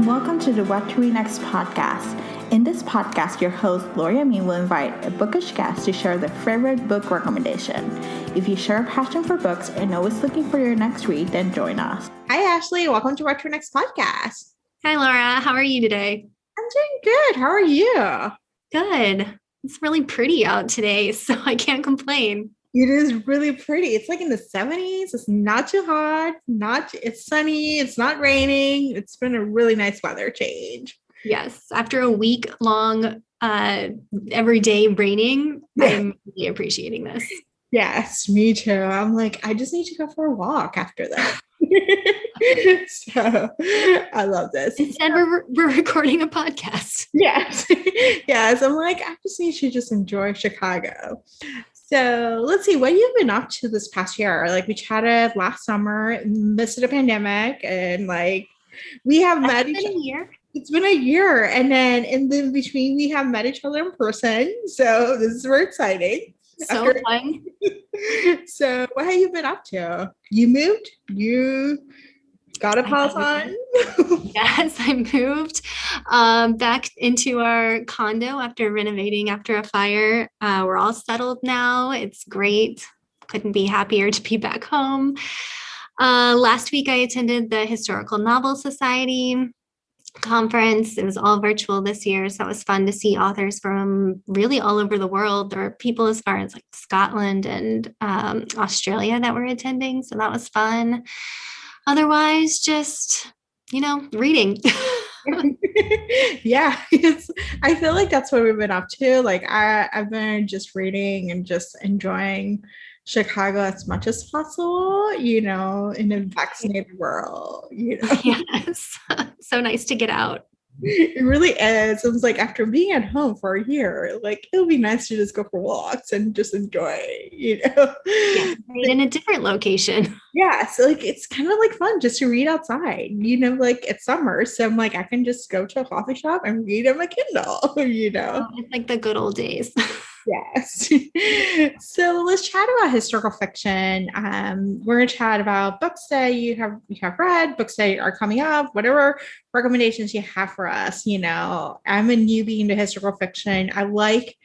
and welcome to the What to Read Next podcast. In this podcast, your host, Gloria Me, will invite a bookish guest to share their favorite book recommendation. If you share a passion for books and always looking for your next read, then join us. Hi, Ashley. Welcome to What to Read Next podcast. Hi, Laura. How are you today? I'm doing good. How are you? Good. It's really pretty out today, so I can't complain. It is really pretty. It's like in the 70s. It's not too hot. It's sunny. It's not raining. It's been a really nice weather change. Yes. After a week long every day raining, I'm really appreciating this. Yes, me too. I'm like, I just need to go for a walk after that. So I love this. Instead, we're recording a podcast. Yes. Yes. I'm like, I just need to just enjoy Chicago. So let's see, what you've been up to this past year? Like we chatted last summer, midst of the pandemic, and like we have met each other. It's been a year. And then in the between, we have met each other in person. So this is very exciting. So fun. So what have you been up to? You moved? You got a Peloton? Yes, I moved back into our condo after renovating after a fire. We're all settled now. It's great. Couldn't be happier to be back home. Last week, I attended the Historical Novel Society conference. It was all virtual this year, so it was fun to see authors from really all over the world. There were people as far as like Scotland and Australia that were attending, so that was fun. Otherwise, just, reading. Yeah, I feel like that's what we've been up to. Like I've been just reading and just enjoying Chicago as much as possible, in a vaccinated world, Yes. So nice to get out. It really is. It was like after being at home for a year, like it'll be nice to just go for walks and just enjoy, Yeah, in a different location. Yeah, so like it's kind of like fun just to read outside, like it's summer. So I'm like, I can just go to a coffee shop and read on my Kindle, Oh, it's like the good old days. Yes. So let's chat about historical fiction. We're going to chat about books that you have read, books that are coming up, whatever recommendations you have for us. I'm a newbie into historical fiction. I like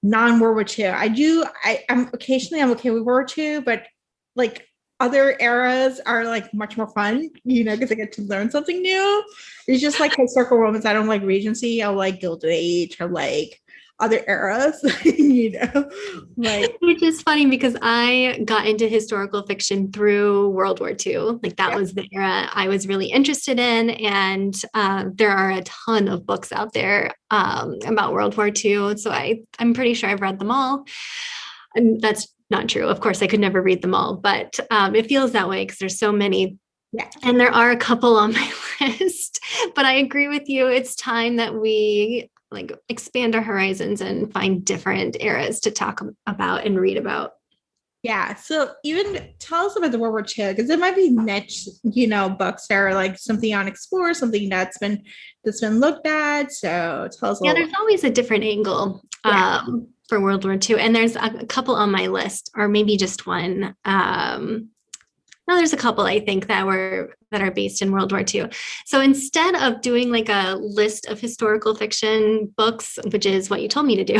non-World War II. I'm occasionally I'm okay with World War II, but like other eras are like much more fun, because I get to learn something new. It's just like historical romance. I don't like Regency. I like Gilded Age or like other eras, like. Which is funny because I got into historical fiction through World War II. Like that was the era I was really interested in. And there are a ton of books out there about World War II. So I'm pretty sure I've read them all. And that's not true. Of course, I could never read them all, but it feels that way because there's so many. Yeah. And there are a couple on my list, but I agree with you. It's time that we expand our horizons and find different eras to talk about and read about. Yeah. So even tell us about the World War II, because it might be niche, books that are like something unexplored, something that's been looked at. So tell us a little. There's always a different angle for World War II. And there's a couple on my list, or maybe just one. No, there's a couple, I think, that are based in World War II. So instead of doing like a list of historical fiction books, which is what you told me to do,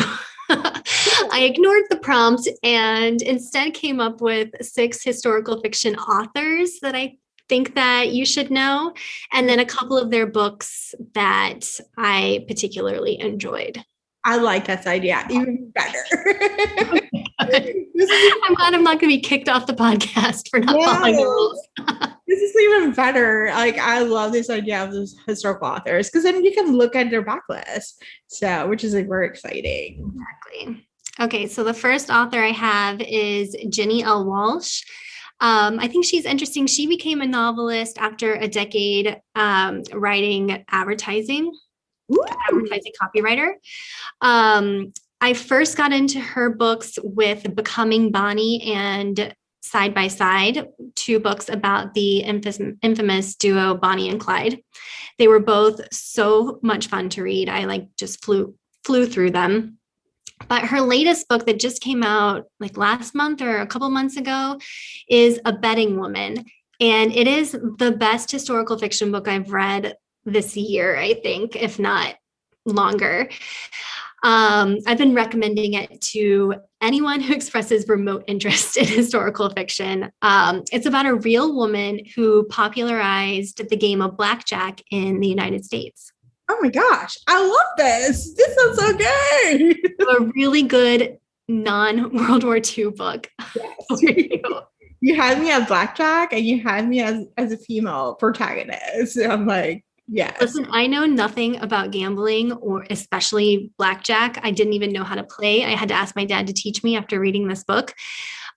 I ignored the prompt and instead came up with 6 historical fiction authors that I think that you should know, and then a couple of their books that I particularly enjoyed. I like this idea even better. I'm glad I'm not going to be kicked off the podcast for not following the rules. This is even better. Like, I love this idea of those historical authors because then you can look at their backlist. So, which is like very exciting. Exactly. Okay, so the first author I have is Jenny L. Walsh. I think she's interesting. She became a novelist after a decade writing advertising. Advertising copywriter. I first got into her books with Becoming Bonnie and Side by Side, 2 books about the infamous duo Bonnie and Clyde. They were both so much fun to read. I just flew through them. But her latest book that just came out like last month or a couple months ago is A Betting Woman. And it is the best historical fiction book I've read this year, I think, if not longer. I've been recommending it to anyone who expresses remote interest in historical fiction. It's about a real woman who popularized the game of blackjack in the United States. Oh my gosh, I love this. This sounds so good. A really good non-World War II book. Yes. You had me at blackjack and you had me as a female protagonist. I'm like, yes. Listen, I know nothing about gambling or especially blackjack. I didn't even know how to play. I had to ask my dad to teach me after reading this book.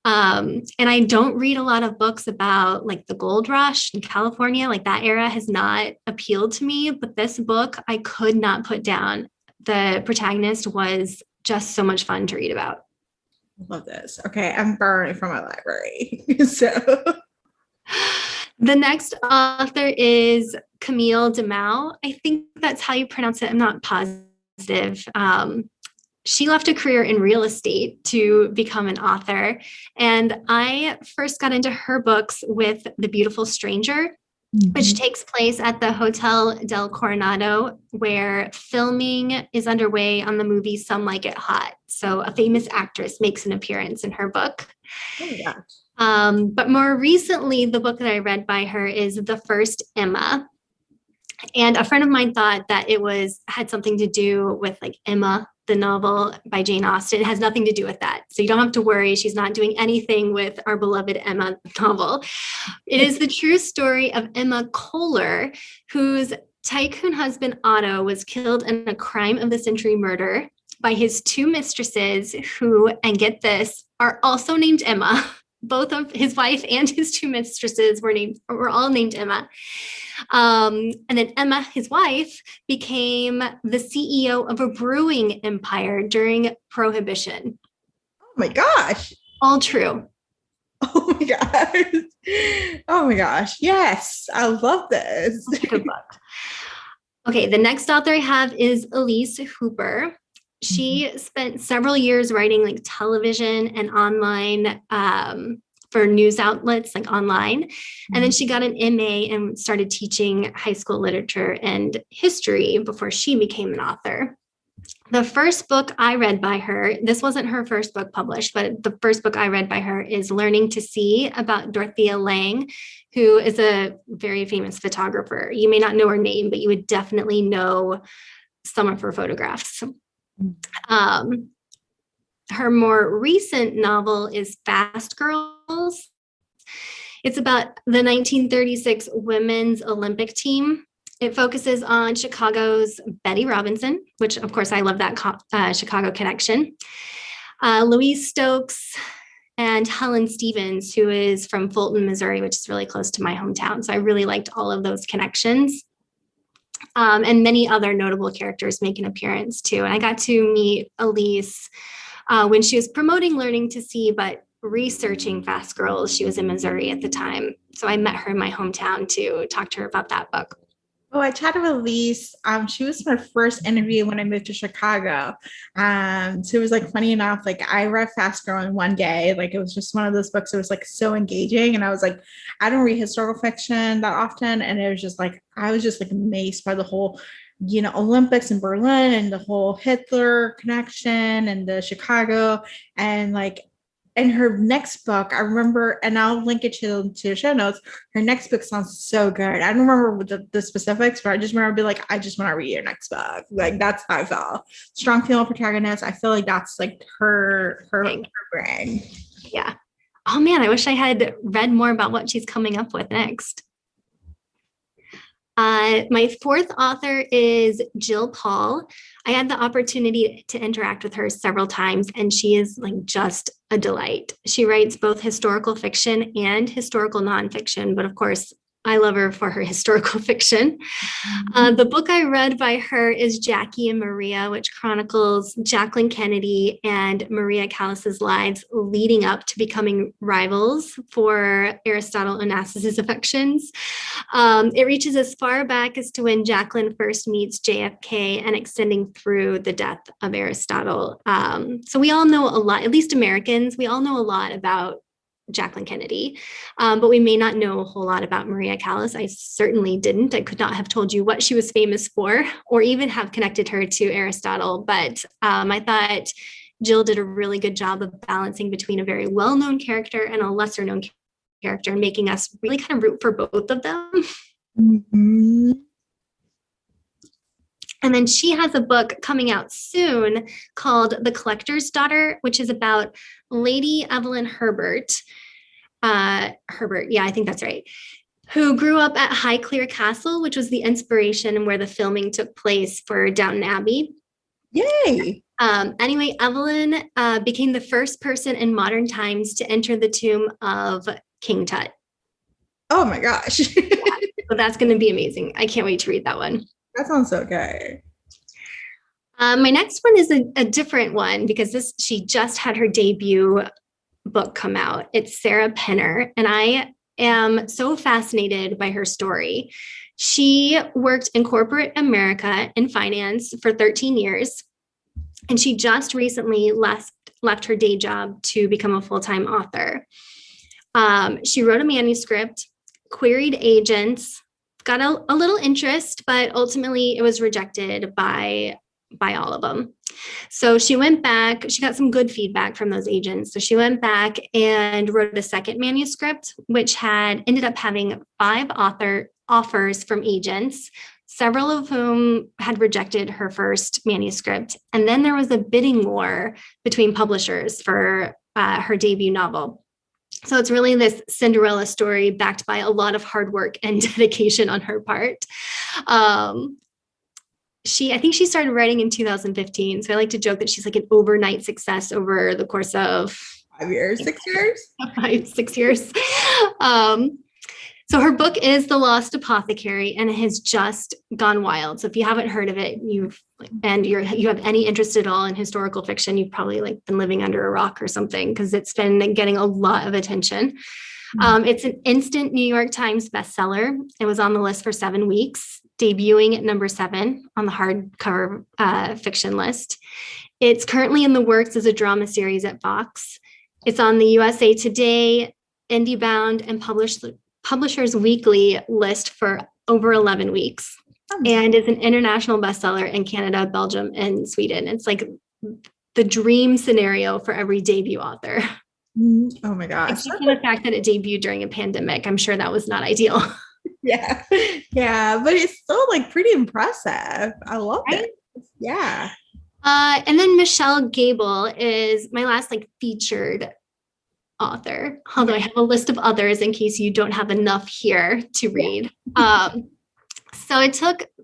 And I don't read a lot of books about like the gold rush in California. Like that era has not appealed to me, but this book I could not put down. The protagonist was just so much fun to read about. Love this. Okay, I'm borrowing from my library. So the next author is Camille Demau. I think that's how you pronounce it. I'm not positive. She left a career in real estate to become an author. And I first got into her books with The Beautiful Stranger, which takes place at the Hotel del Coronado, where filming is underway on the movie Some Like It Hot. So a famous actress makes an appearance in her book. Oh my gosh. But more recently, the book that I read by her is The First Emma. And a friend of mine thought that it had something to do with like Emma, the novel by Jane Austen. It has nothing to do with that. So you don't have to worry. She's not doing anything with our beloved Emma novel. It is the true story of Emma Kohler, whose tycoon husband Otto was killed in a crime of the century murder by his two mistresses who, and get this, are also named Emma. Both of his wife and his two mistresses were all named Emma. And then Emma, his wife, became the CEO of a brewing empire during Prohibition. Oh my gosh. All true. Oh my gosh. Oh my gosh. Yes, I love this. Good book. Okay, the next author I have is Elise Hooper. She spent several years writing like television and online for news outlets, like online. And then she got an MA and started teaching high school literature and history before she became an author. The first book I read by her, this wasn't her first book published, but the first book I read by her is Learning to See, about Dorothea Lange, who is a very famous photographer. You may not know her name, but you would definitely know some of her photographs. Her more recent novel is Fast Girls. It's about the 1936 women's Olympic team. It focuses on Chicago's Betty Robinson, which of course I love that Chicago connection. Louise Stokes and Helen Stevens, who is from Fulton, Missouri, which is really close to my hometown. So I really liked all of those connections. And many other notable characters make an appearance too. And I got to meet Elise when she was promoting Learning to See, but researching Fast Girls. She was in Missouri at the time. So I met her in my hometown to talk to her about that book. Oh, I chatted with Elise. She was my first interview when I moved to Chicago. So it was like funny enough, like I read Fast Girl in one day. Like it was just one of those books that was like so engaging. And I was like, I don't read historical fiction that often. And it was just like, I was just like amazed by the whole, Olympics in Berlin and the whole Hitler connection and the Chicago and like, and her next book, I remember, and I'll link it to the show notes. Her next book sounds so good. I don't remember the specifics, but I just remember being like, I just want to read your next book. Like that's how I felt. Strong female protagonist. I feel like that's like her brand. Yeah. Oh man, I wish I had read more about what she's coming up with next. My fourth author is Jill Paul. I had the opportunity to interact with her several times, and she is like just a delight. She writes both historical fiction and historical nonfiction, but of course, I love her for her historical fiction. The book I read by her is Jackie and Maria, which chronicles Jacqueline Kennedy and Maria Callas's lives leading up to becoming rivals for Aristotle Onassis' affections. It reaches as far back as to when Jacqueline first meets JFK and extending through the death of Aristotle. So we all know a lot, at least Americans, we all know a lot about Jacqueline Kennedy. But we may not know a whole lot about Maria Callas. I certainly didn't. I could not have told you what she was famous for or even have connected her to Aristotle. But I thought Jill did a really good job of balancing between a very well-known character and a lesser-known character and making us really kind of root for both of them. Mm-hmm. And then she has a book coming out soon called The Collector's Daughter, which is about Lady Evelyn Herbert. Yeah, I think that's right. Who grew up at Highclere Castle, which was the inspiration where the filming took place for Downton Abbey. Yay! Anyway, Evelyn became the first person in modern times to enter the tomb of King Tut. Oh my gosh. Yeah, so that's going to be amazing. I can't wait to read that one. That sounds so good. My next one is a different one because she just had her debut book come out. It's Sarah Pinner, and I am so fascinated by her story. She worked in corporate America in finance for 13 years, and she just recently left her day job to become a full-time author. She wrote a manuscript, queried agents, got a little interest, but ultimately it was rejected by all of them. So she went back, she got some good feedback from those agents. So she went back and wrote a second manuscript, which ended up having 5 offers from agents, several of whom had rejected her first manuscript. And then there was a bidding war between publishers for her debut novel. So it's really this Cinderella story backed by a lot of hard work and dedication on her part. I think she started writing in 2015. So I like to joke that she's like an overnight success over the course of 5 years, 6 years? 6 years. So her book is The Lost Apothecary, and it has just gone wild. So if you haven't heard of it, you have any interest at all in historical fiction, you've probably been living under a rock or something, because it's been getting a lot of attention. It's an instant New York Times bestseller. It was on the list for 7 weeks, debuting at number 7 on the hardcover fiction list. It's currently in the works as a drama series at Fox. It's on the USA Today, IndieBound, and Publishers Weekly list for over 11 weeks, and is an international bestseller in Canada, Belgium, and Sweden. It's like the dream scenario for every debut author. Oh my gosh. Except for the fact that it debuted during a pandemic. I'm sure that was not ideal. Yeah, but it's still pretty impressive. I love it. Yeah. And then Michelle Gable is my last featured author, although I have a list of others in case you don't have enough here to read. So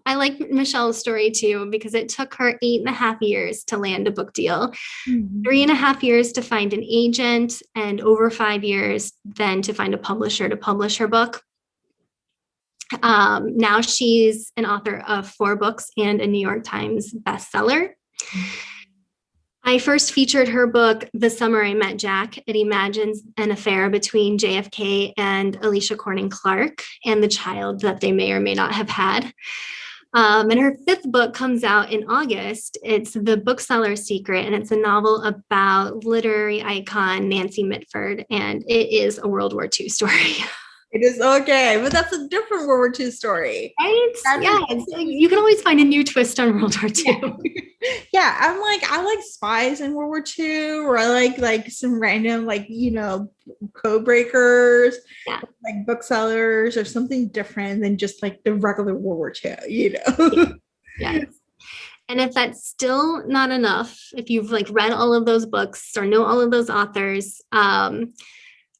I like Michelle's story too, because it took her 8.5 years to land a book deal, 3.5 years to find an agent, and over 5 years then to find a publisher to publish her book. Now she's an author of 4 books and a New York Times bestseller. I first featured her book The Summer I Met Jack. It imagines an affair between JFK and Alicia Corning Clark and the child that they may or may not have had. And her 5th book comes out in August. It's The Bookseller's Secret, and it's a novel about literary icon Nancy Mitford, and it is a World War II story. It is okay, but that's a different World War II story. Right? You can always find a new twist on World War II. Yeah, I like spies in World War II, or I like some random code breakers, like booksellers, or something different than just the regular World War II, Yes. And if that's still not enough, if you've read all of those books or know all of those authors,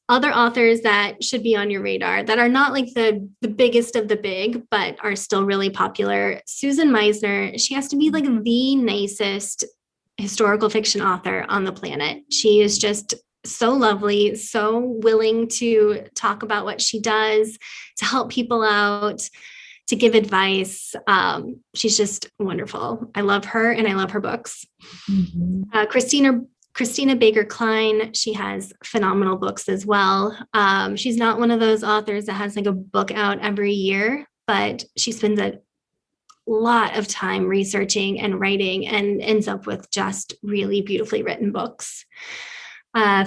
other authors that should be on your radar that are not the biggest of the big, but are still really popular. Susan Meisner, she has to be the nicest historical fiction author on the planet. She is just so lovely, so willing to talk about what she does, to help people out, to give advice. She's just wonderful. I love her, and I love her books. Christina Baker Klein, she has phenomenal books as well. She's not one of those authors that has a book out every year, but she spends a lot of time researching and writing and ends up with just really beautifully written books.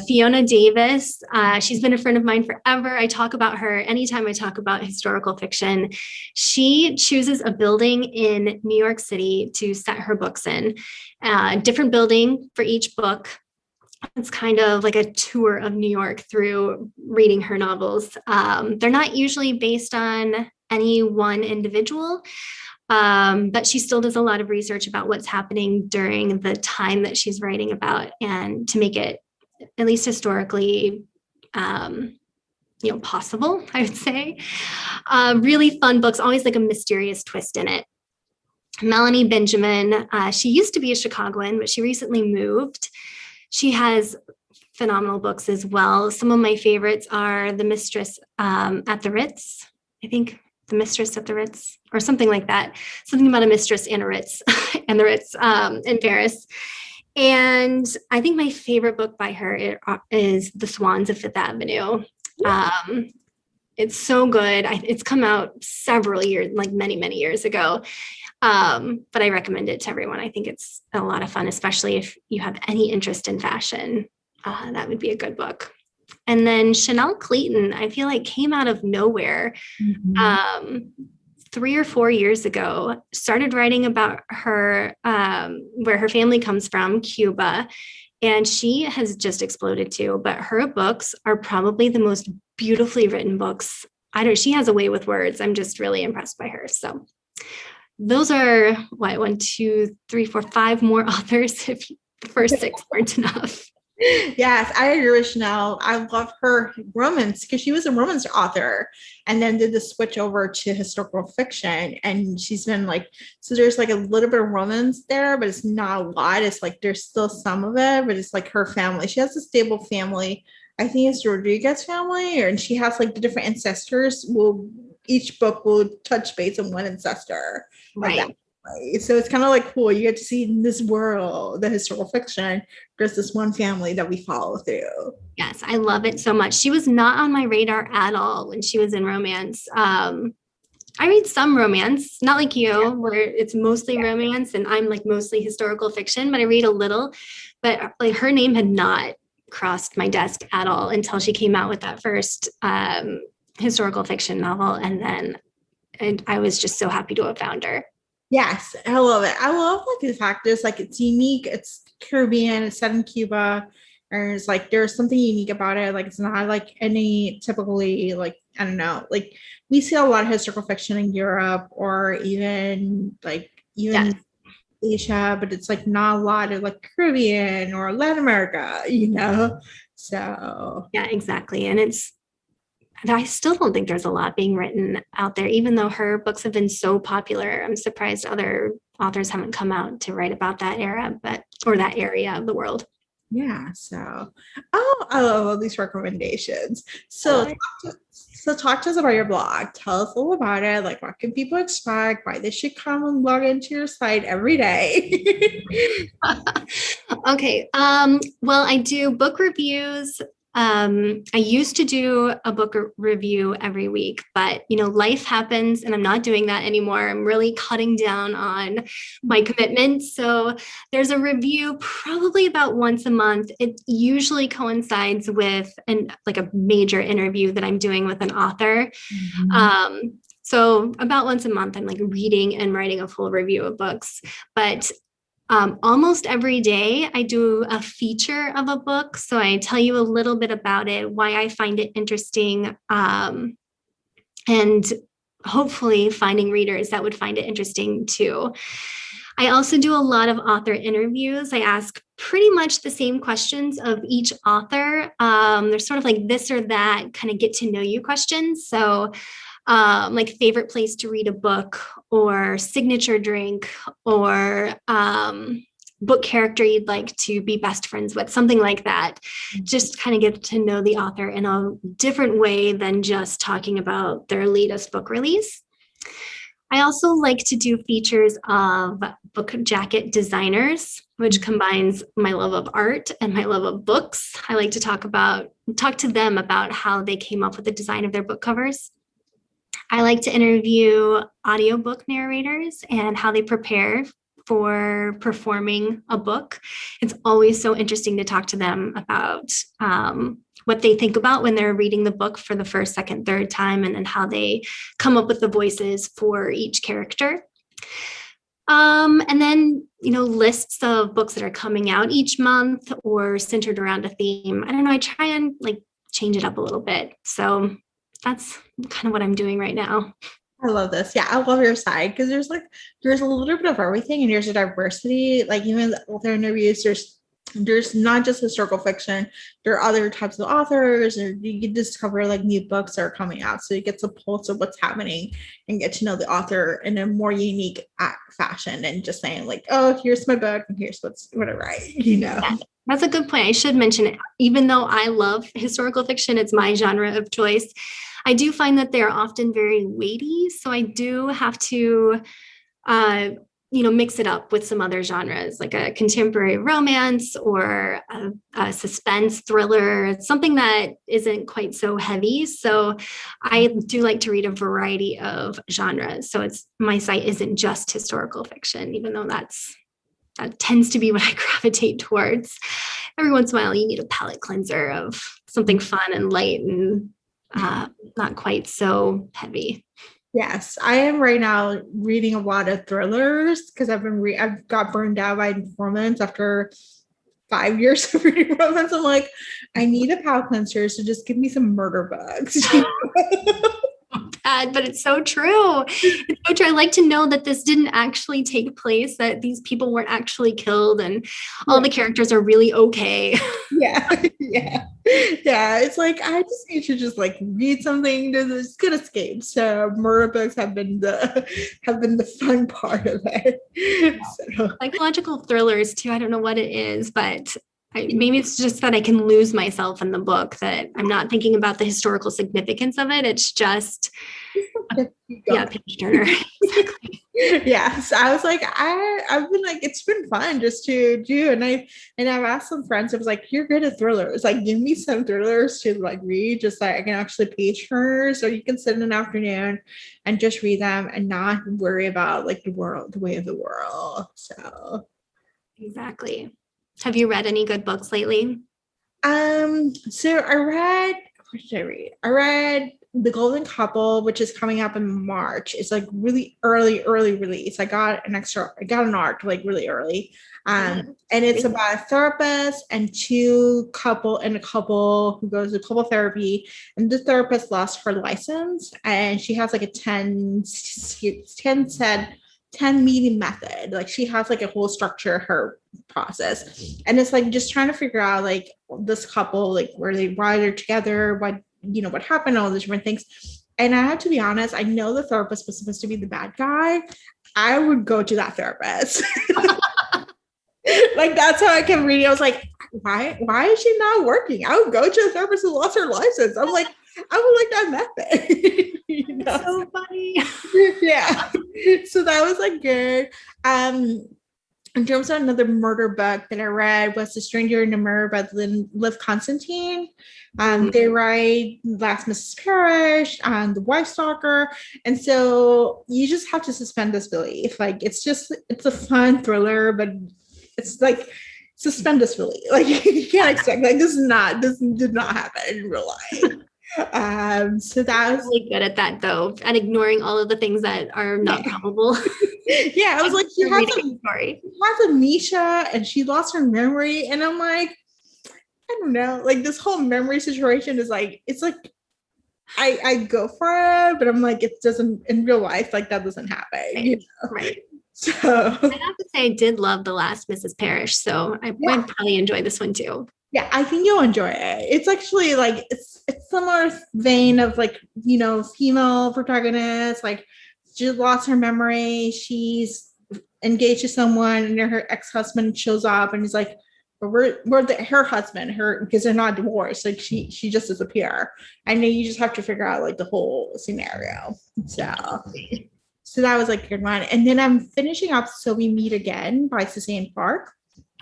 Fiona Davis. She's been a friend of mine forever. I talk about her anytime I talk about historical fiction. She chooses a building in New York City to set her books in, different building for each book. It's kind of like a tour of New York through reading her novels. They're not usually based on any one individual, but she still does a lot of research about what's happening during the time that she's writing about, and to make it at least historically possible, I would say. Really fun books, always like a mysterious twist in it. Melanie Benjamin, she used to be a Chicagoan, but she recently moved. She has phenomenal books as well. Some of my favorites are The Mistress at the Ritz, I think. The Mistress at the Ritz, or something like that. Something about a mistress and a Ritz, and the Ritz in Paris. And I think my favorite book by her is The Swans of Fifth Avenue. It's so good. It's come out several years, like many, many years ago. But I recommend it to everyone. I think it's a lot of fun, especially if you have any interest in fashion. That would be a good book. And then Chanel Clayton, I feel like came out of nowhere 3 or 4 years ago, started writing about her, where her family comes from, Cuba. And she has just exploded too, but her books are probably the most beautifully written books. She has a way with words. I'm just really impressed by her. So those are 1, 2, 3, 4, 5 more authors if the first 6 weren't enough. Yes, I agree with Chanel. I love her romance because she was a romance author and then did the switch over to historical fiction. And she's been so there's a little bit of romance there, but it's not a lot. It's there's still some of it, but it's her family. She has a stable family. I think it's the Rodriguez family, and she has the different ancestors. Each book will touch base on one ancestor. Right. So it's kind of cool. You get to see in this world, the historical fiction, there's this one family that we follow through. Yes, I love it so much. She was not on my radar at all when she was in romance. I read some romance, not like you, where it's mostly romance and I'm mostly historical fiction, but I read a little. But her name had not crossed my desk at all until she came out with that first historical fiction novel. And I was just so happy to have found her. Yes, I love it. I love the fact that it's unique. It's Caribbean. It's set in Cuba, and it's there's something unique about it. It's not any typically I don't know. We see a lot of historical fiction in Europe or even Yes. Asia, but it's not a lot of Caribbean or Latin America. So Yeah, exactly. And I still don't think there's a lot being written out there, even though her books have been so popular. I'm surprised other authors haven't come out to write about that era, or that area of the world. Yeah. So, I love all these recommendations. So talk to us about your blog. Tell us a little about it. What can people expect? Why they should come and log into your site every day? Okay. Well, I do book reviews. I used to do a book review every week, but life happens and I'm not doing that anymore. I'm really cutting down on my commitments. So there's a review probably about once a month. It usually coincides with a major interview that I'm doing with an author. So about once a month, I'm reading and writing a full review of books, but almost every day I do a feature of a book. So I tell you a little bit about it, why I find it interesting, and hopefully finding readers that would find it interesting too. I also do a lot of author interviews. I ask pretty much the same questions of each author. There's sort of this or that kind of get to know you questions. So favorite place to read a book, or signature drink, or book character you'd like to be best friends with, something like that. Just kind of get to know the author in a different way than just talking about their latest book release. I also like to do features of book jacket designers, which combines my love of art and my love of books. I like to talk to them about how they came up with the design of their book covers. I like to interview audiobook narrators and how they prepare for performing a book. It's always so interesting to talk to them about what they think about when they're reading the book for the first, second, third time, and then how they come up with the voices for each character. And then, lists of books that are coming out each month or centered around a theme. I don't know, I try and like change it up a little bit. So that's kind of what I'm doing right now. I love this. Yeah, I love your side because there's a little bit of everything, and there's a diversity. Like even the author interviews, there's not just historical fiction. There are other types of authors, and you can discover like new books that are coming out. So you get the pulse of what's happening and get to know the author in a more unique fashion, and just saying like, oh, here's my book and here's what I write. That's a good point. I should mention it. Even though I love historical fiction, it's my genre of choice. I do find that they're often very weighty. So I do have to, mix it up with some other genres, like a contemporary romance or a suspense thriller, something that isn't quite so heavy. So I do like to read a variety of genres. So my site isn't just historical fiction, even though that tends to be what I gravitate towards. Every once in a while, you need a palate cleanser of something fun and light and not quite so heavy. Yes, I am right now reading a lot of thrillers because I've got burned out by romance after 5 years of reading romance. I'm like, I need a palate cleanser, so just give me some murder books. Bad, but it's so true. It's so true. I like to know that this didn't actually take place, that these people weren't actually killed, and all the characters are really okay. Yeah. It's like I just need to just like read something that's good escape. So murder books have been the fun part of it. So. Psychological thrillers too. I don't know what it is, but maybe it's just that I can lose myself in the book, that I'm not thinking about the historical significance of it. It's just, page turner. Exactly. Yes, I was like, I've been like, it's been fun just to do, and I've asked some friends. I was like, you're good at thrillers. Like, give me some thrillers to like read, just like I can actually page turn, so you can sit in an afternoon and just read them and not worry about like the way of the world. So, exactly. Have you read any good books lately? So what did I read? I read The Golden Couple, which is coming up in March. It's like really early release. I got an arc like really early. And it's about a therapist and a couple who goes to couple therapy, and the therapist lost her license, and she has like a 10 meeting method. Like she has like a whole structure, her process, and it's like just trying to figure out like this couple, like why they're together, what happened, all these different things. And I have to be honest, I know the therapist was supposed to be the bad guy. I would go to that therapist. Like that's how I kept reading. I was like, why is she not working? I would go to a therapist who lost her license. I'm like, I would like that method. That's so funny. Yeah. So that was like good. In terms of another murder book that I read was The Stranger in the Mirror by Liv Constantine. They write Last Mrs. Parrish and The Wife Stalker. And so you just have to suspend disbelief. Like it's a fun thriller, but it's like suspend disbelief. Like you can't expect like this did not happen in real life. So that was really good at that though, at ignoring all of the things that are not probable. Yeah, I was like, she has amnesia and she lost her memory, and I'm like, I don't know, like this whole memory situation is like, it's like I go for it, but I'm like, it doesn't in real life, like that doesn't happen, right? So I have to say, I did love The Last Mrs. Parrish, so I would probably enjoy this one too. Yeah, I think you'll enjoy it. It's actually like it's similar vein of like, female protagonist. Like she lost her memory. She's engaged to someone, and her ex-husband shows up, and he's like, "We're her husband, because they're not divorced. Like she just disappear." And then you just have to figure out like the whole scenario. So that was like a good one. And then I'm finishing up So We Meet Again by Suzanne Park.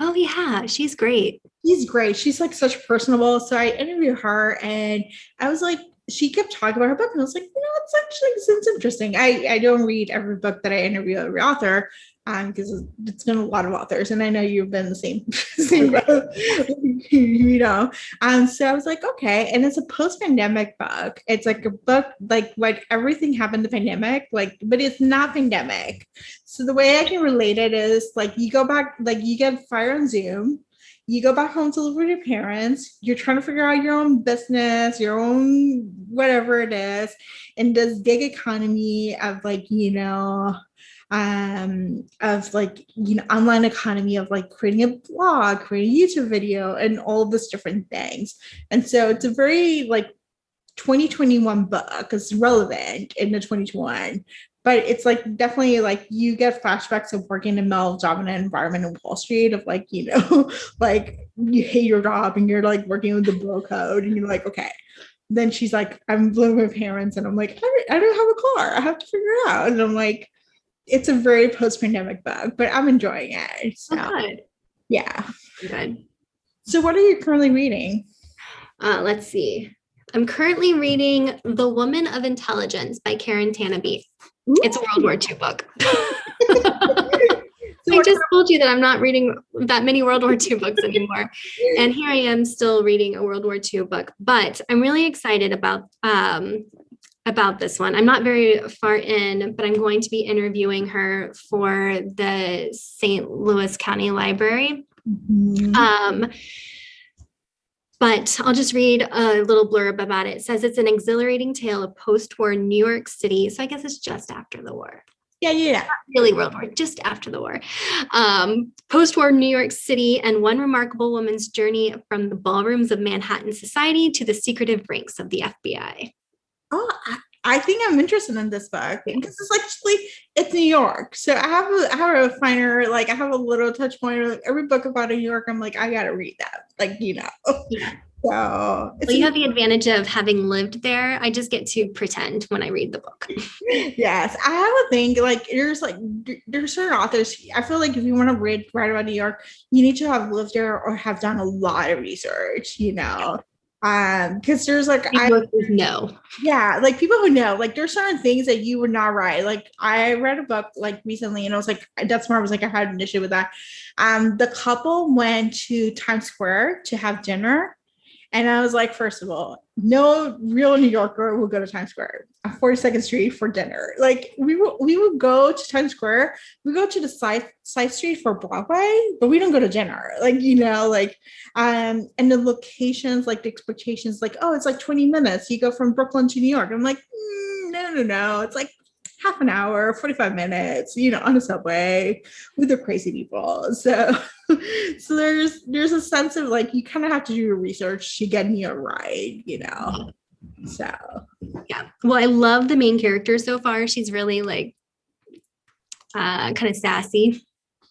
Oh yeah, she's great. She's great. She's like such personable. So I interviewed her, and I was like, she kept talking about her book, and I was like, it's actually seems interesting. I don't read every book that I interview every author, because it's been a lot of authors, and I know you've been the same boat, so I was like, okay, and it's a post-pandemic book. It's like a book like everything happened in the pandemic, but it's not pandemic. So the way I can relate it is like you go back, like you get fired on Zoom. You go back home to live with your parents. You're trying to figure out your own business, your own whatever it is, and this gig economy of online economy of like creating a blog, creating a YouTube video, and all this different things. And so it's a very like 2021 book. It's relevant in the 2021, but it's like definitely like you get flashbacks of working in a male-dominant environment in Wall Street of like, like you hate your job and you're like working with the bro code and you're like, okay. Then she's like, I'm living with my parents, and I'm like, I don't have a car. I have to figure it out. And I'm like, it's a very post-pandemic book, but I'm enjoying it. So good. Yeah. Good. So what are you currently reading? Let's see. I'm currently reading The Woman of Intelligence by Karen Tanabe. Ooh. It's a World War II book. I just told you that I'm not reading that many World War II books anymore. And here I am still reading a World War II book, but I'm really excited about this one. I'm not very far in, but I'm going to be interviewing her for the St. Louis County Library. Mm-hmm. But I'll just read a little blurb about it. It says it's an exhilarating tale of post-war New York City. So I guess it's just after the war. Yeah. Not really World War, just after the war. Post-war New York City and one remarkable woman's journey from the ballrooms of Manhattan society to the secretive ranks of the FBI. Oh, I think I'm interested in this book because it's New York. So I have a finer, like I have a little touch point of every book about New York. I'm like, I got to read that. Yeah. So you have the advantage of having lived there. I just get to pretend when I read the book. Yes. I have a thing like there's certain authors. I feel like if you want to write about New York, you need to have lived there or have done a lot of research, because there's like people who know, like there's certain things that you would not write. Like I read a book like recently and I was like, that's where I was like, I had an issue with that. The couple went to Times Square to have dinner. And I was like, first of all, no real New Yorker will go to Times Square, 42nd Street for dinner. Like we would go to Times Square. We go to the side street for Broadway, but we don't go to dinner. And the locations, like the expectations, like, oh, it's like 20 minutes. You go from Brooklyn to New York. I'm like, no. It's like half an hour, 45 minutes, on the subway with the crazy people. So there's a sense of like, you kind of have to do your research to get me a ride, so. Yeah. Well, I love the main character so far. She's really like kind of sassy.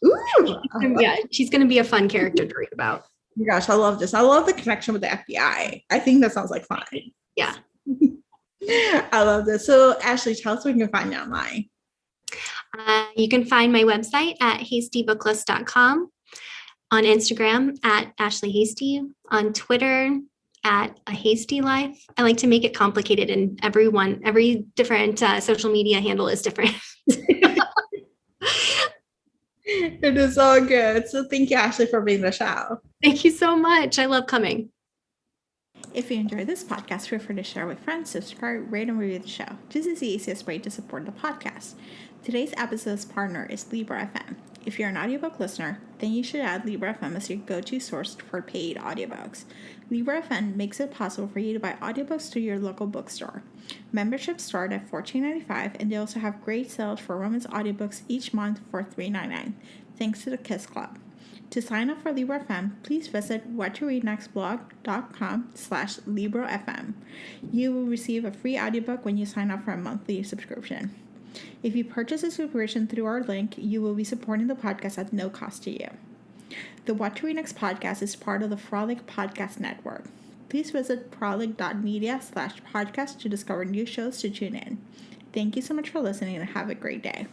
Ooh. Yeah. She's going to be a fun character to read about. Oh my gosh, I love this. I love the connection with the FBI. I think that sounds like fun. Yeah. I love this. So Ashley, tell us where you can find you online. You can find my website at hastybooklist.com, on Instagram at Ashley Hasty, on Twitter at A Hasty Life. I like to make it complicated, and every different social media handle is different. It is all good. So thank you, Ashley, for being the show. Thank you so much. I love coming. If you enjoyed this podcast, feel free to share with friends, subscribe, rate, and review the show. This is the easiest way to support the podcast. Today's episode's partner is Libra FM. If you're an audiobook listener, then you should add Libra FM as your go-to source for paid audiobooks. Libra FM makes it possible for you to buy audiobooks through your local bookstore. Memberships start at $14.95, and they also have great sales for women's audiobooks each month for $3.99, thanks to the Kiss Club. To sign up for Libra FM, please visit whattoreadnextblog.com/LibraFM. You will receive a free audiobook when you sign up for a monthly subscription. If you purchase a subscription through our link, you will be supporting the podcast at no cost to you. The What to Read Next podcast is part of the Frolic Podcast Network. Please visit frolic.media/podcast to discover new shows to tune in. Thank you so much for listening and have a great day.